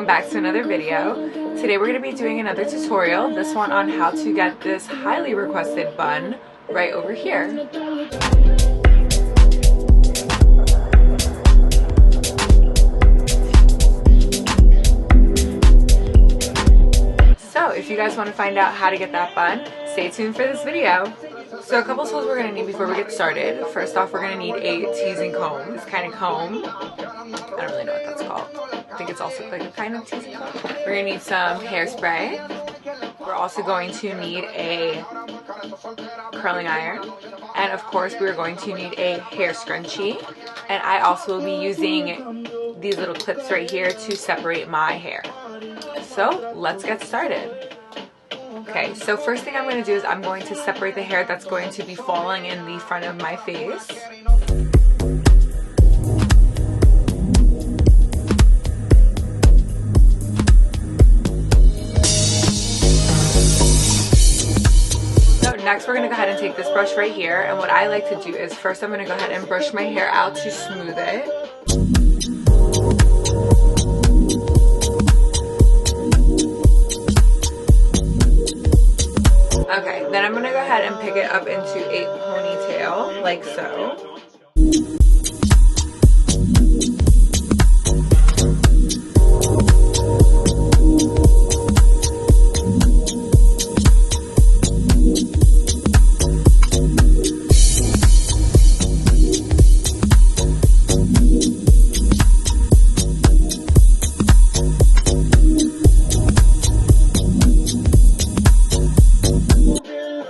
welcome back to another video. Today we're going to be doing another tutorial, this one on how to get this highly requested bun right over here. So if you guys want to find out how to get that bun, stay tuned for this video. So a couple tools we're going to need before we get started. First off, we're going to need a teasing comb. This kind of comb, I don't really know what that's called. I think it's also like a kind of teasing comb. We're going to need some hairspray. We're also going to need a curling iron. And of course, we're going to need a hair scrunchie. And I also will be using these little clips right here to separate my hair. So let's get started. Okay, so first thing I'm going to do is I'm going to separate the hair that's going to be falling in the front of my face. So next we're going to go ahead and take this brush right here, and what I like to do is first I'm going to go ahead and brush my hair out to smooth it. Okay, then I'm going to go ahead and pick it up into a ponytail, like so.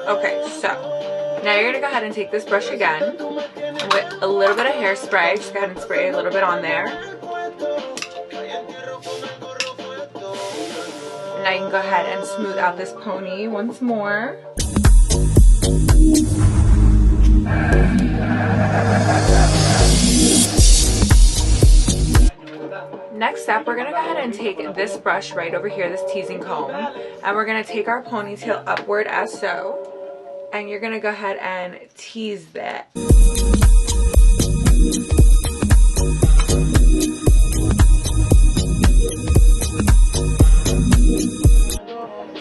Okay, so now you're going to go ahead and take this brush again with a little bit of hairspray. Just go ahead and spray a little bit on there. Now you can go ahead and smooth out this pony once more. Next up, we're going to go ahead and take this brush right over here, this teasing comb, and we're going to take our ponytail upward as so. And you're going to go ahead and tease that.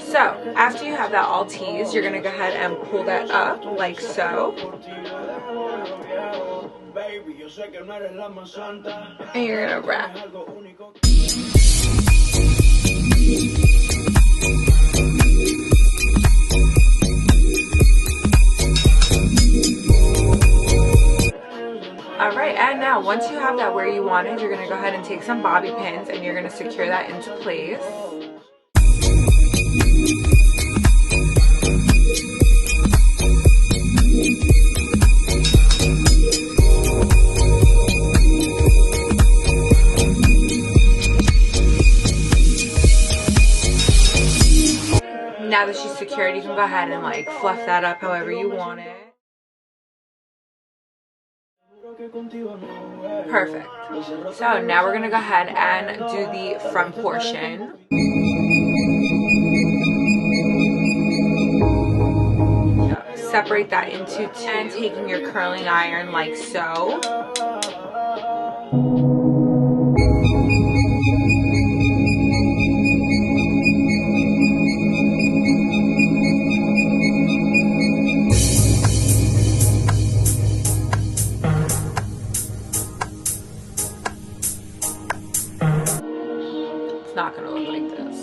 So, after you have that all teased, you're going to go ahead and pull that up like so. And you're going to wrap. Alright, and now once you have that where you want it, you're going to go ahead and take some bobby pins and you're going to secure that into place. Now that she's secured, you can go ahead and like fluff that up however you want it. Perfect. So now we're going to go ahead and do the front portion. So separate that into two and taking your curling iron like so. Not going to look like this.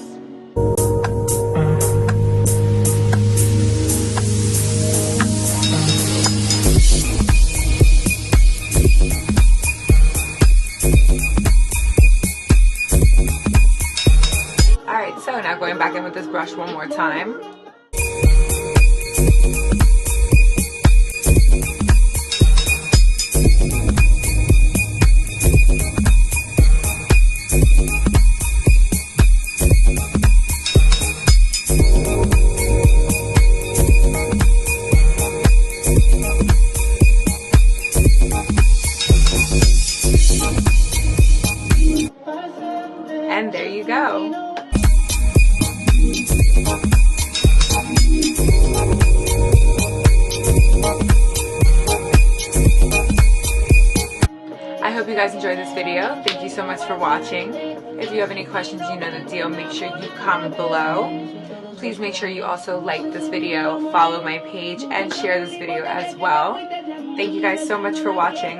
Alright, so now going back in with this brush one more time. And there you go. I hope you guys enjoyed this video. Thank you so much for watching. If you have any questions, you know the deal. Make sure you comment below. Please make sure you also like this video, follow my page, and share this video as well. Thank you guys so much for watching.